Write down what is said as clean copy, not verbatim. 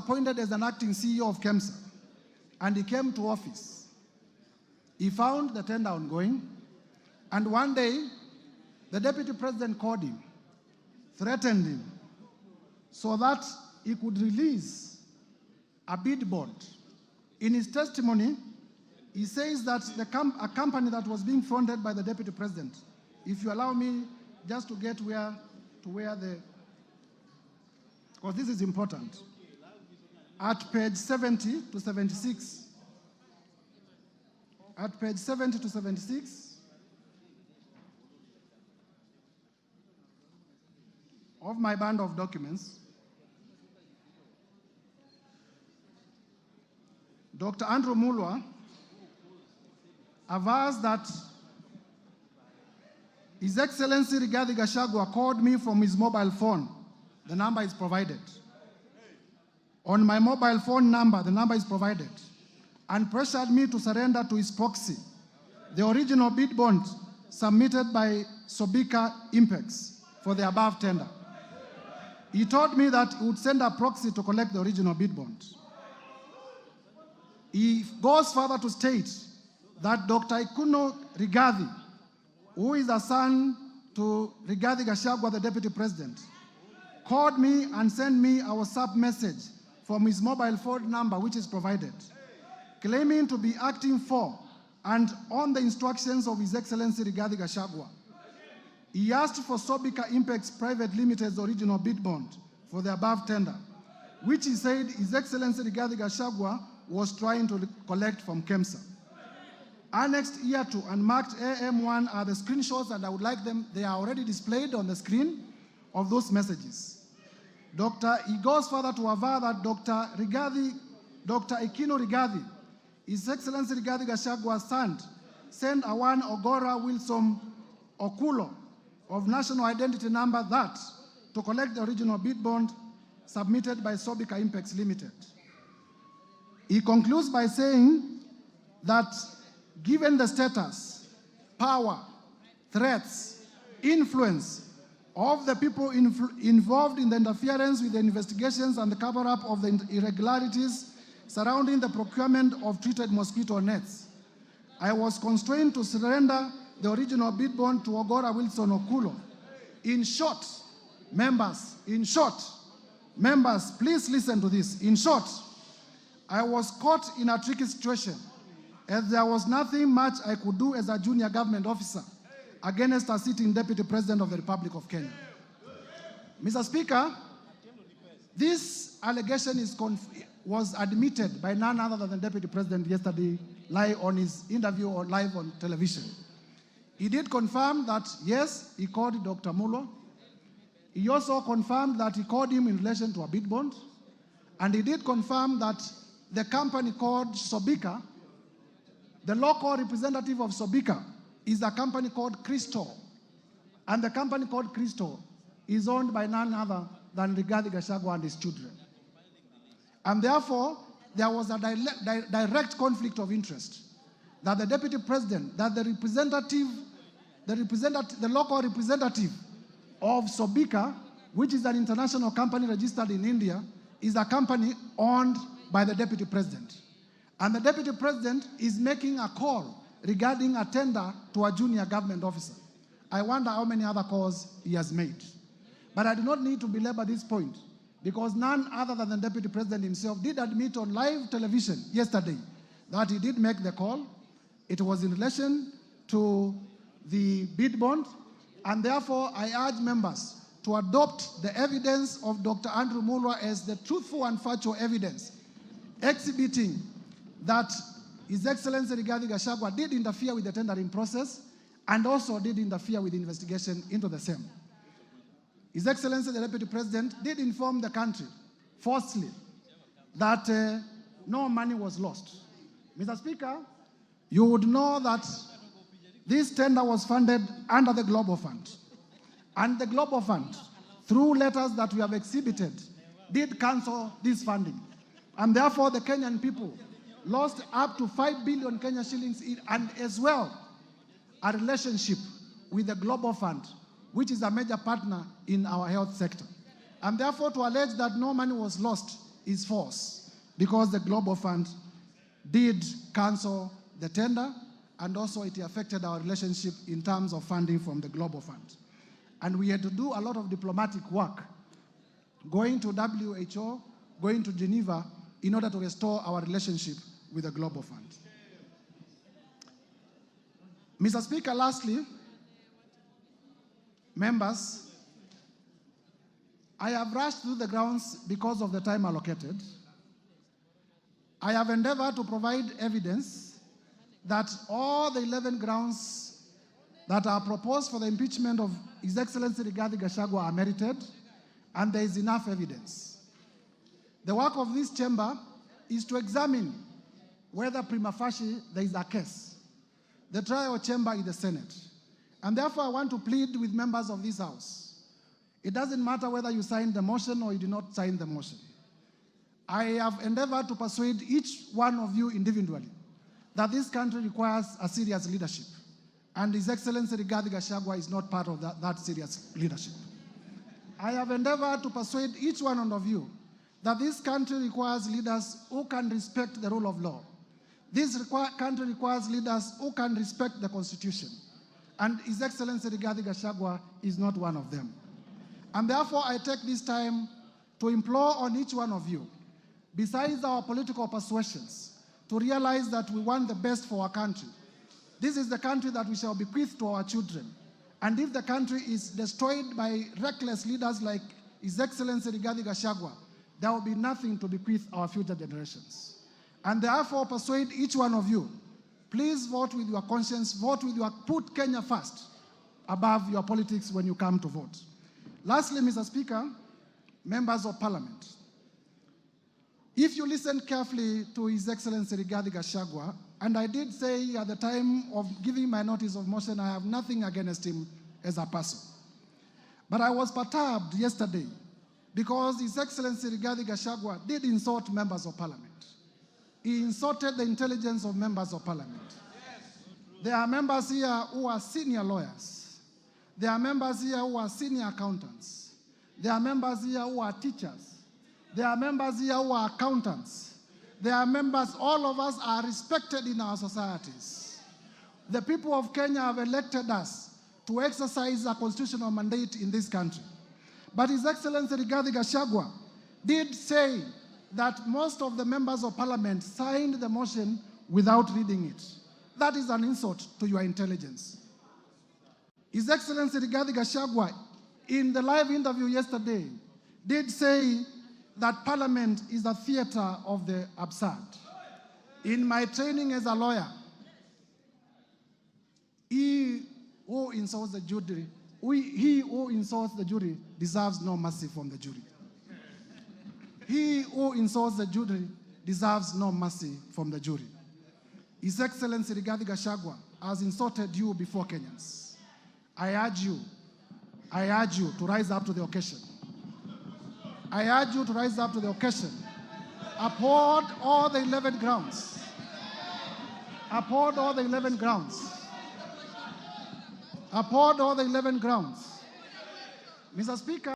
appointed as an acting CEO of KEMSA, and he came to office. He found the tender ongoing, and one day, the deputy president called him, threatened him, so that he could release a bid bond. In his testimony, he says that a company that was being fronted by the deputy president, if you allow me just to get where the, because this is important, at page 70 to 76, at page 70 to 76 of my band of documents, Dr. Andrew Mulwa avers that His Excellency Rigathi Gachagua called me from his mobile phone. The number is provided. On my mobile phone number, the number is provided, and pressured me to surrender to his proxy the original bid bond submitted by Sobika Impex for the above tender. He told me that he would send a proxy to collect the original bid bond. He goes further to state that Dr. Ikuno Rigathi, who is a son to Rigathi Gachagua, the deputy president, called me and sent me a WhatsApp message from his mobile phone number, which is provided, claiming to be acting for and on the instructions of His Excellency Rigathi Gachagua. He asked for Sobika Impex Private Limited's original bid bond for the above tender, which he said His Excellency Rigathi Gachagua was trying to collect from KEMSA. Annexed here to and marked AM1 are the screenshots, and I would like them, they are already displayed on the screen of those messages. He goes further to aver that Dr. Ikino Rigathi, His Excellency Rigathi Gachagua's son, sent a one Ogora Wilson Okulo of national identity number that to collect the original bid bond submitted by Sobika Impex Limited. He concludes by saying that given the status, power, threats, influence of the people involved in the interference with the investigations and the cover-up of the irregularities surrounding the procurement of treated mosquito nets, I was constrained to surrender the original bid bond to Ogora Wilson Okulo. In short, members, please listen to this. In short, I was caught in a tricky situation, as there was nothing much I could do as a junior government officer against a sitting deputy president of the Republic of Kenya. Mr. Speaker, this allegation was admitted by none other than the deputy president yesterday live on his interview or live on television. He did confirm that, yes, he called Dr. Mulwa. He also confirmed that he called him in relation to a bid bond. And he did confirm that the company called Sobika, the local representative of Sobika, is a company called Crystal. And the company called Crystal is owned by none other than Rigathi Gachagua and his children. And therefore, there was a direct conflict of interest that the deputy president, that the local representative of Sobika, which is an international company registered in India, is a company owned by the deputy president. And the deputy president is making a call regarding a tender to a junior government officer. I wonder how many other calls he has made. But I do not need to belabor this point, because none other than the deputy president himself did admit on live television yesterday that he did make the call. It was in relation to the bid bond, and therefore I urge members to adopt the evidence of Dr. Andrew Mulwa as the truthful and factual evidence, exhibiting that His Excellency Rigathi Gachagua did interfere with the tendering process and also did interfere with the investigation into the same. His Excellency the Deputy President did inform the country falsely that no money was lost. Mr. Speaker, you would know that this tender was funded under the Global Fund. And the Global Fund, through letters that we have exhibited, did cancel this funding. And therefore, the Kenyan people lost up to 5 billion Kenya shillings and as well a relationship with the Global Fund, which is a major partner in our health sector. And therefore, to allege that no money was lost is false because the Global Fund did cancel the tender, and also it affected our relationship in terms of funding from the Global Fund. And we had to do a lot of diplomatic work, going to WHO, going to Geneva, in order to restore our relationship with the Global Fund. Mr. Speaker, lastly, members, I have rushed through the grounds because of the time allocated. I have endeavored to provide evidence that all the 11 grounds that are proposed for the impeachment of His Excellency Rigathi Gachagua are merited, and there is enough evidence. The work of this chamber is to examine whether prima facie there is a case. The trial chamber is the Senate. And therefore, I want to plead with members of this House. It doesn't matter whether you signed the motion or you did not sign the motion. I have endeavored to persuade each one of you individually that this country requires a serious leadership. And His Excellency Rigathi Gachagua is not part of that serious leadership. I have endeavored to persuade each one of you that this country requires leaders who can respect the rule of law. This country requires leaders who can respect the Constitution. And His Excellency Rigathi Gachagua is not one of them. And therefore, I take this time to implore on each one of you, besides our political persuasions, to realize that we want the best for our country. This is the country that we shall bequeath to our children. And if the country is destroyed by reckless leaders like His Excellency Rigathi Gachagua, there will be nothing to bequeath our future generations. And therefore, persuade each one of you, please vote with your conscience, put Kenya first above your politics when you come to vote. Lastly, Mr. Speaker, members of Parliament, if you listen carefully to His Excellency Rigathi Gachagua, and I did say at the time of giving my notice of motion, I have nothing against him as a person. But I was perturbed yesterday because His Excellency Rigathi Gachagua did insult members of Parliament. He insulted the intelligence of members of Parliament. There are members here who are senior lawyers. There are members here who are senior accountants. There are members here who are teachers. There are members here who are accountants. There are members, all of us are respected in our societies. The people of Kenya have elected us to exercise a constitutional mandate in this country. But His Excellency Rigathi Gachagua did say that most of the members of Parliament signed the motion without reading it. That is an insult to your intelligence. His Excellency Rigathi Gachagua, in the live interview yesterday, did say that Parliament is a theater of the absurd. In my training as a lawyer, he who insults the jury deserves no mercy from the jury. He who insults the jury deserves no mercy from the jury. His Excellency Rigathi Gachagua has insulted you before Kenyans. I urge you to rise up to the occasion. I urge you to rise up to the occasion. Uphold all the 11 grounds. Uphold all the 11 grounds. Uphold all the 11 grounds. Mr. Speaker,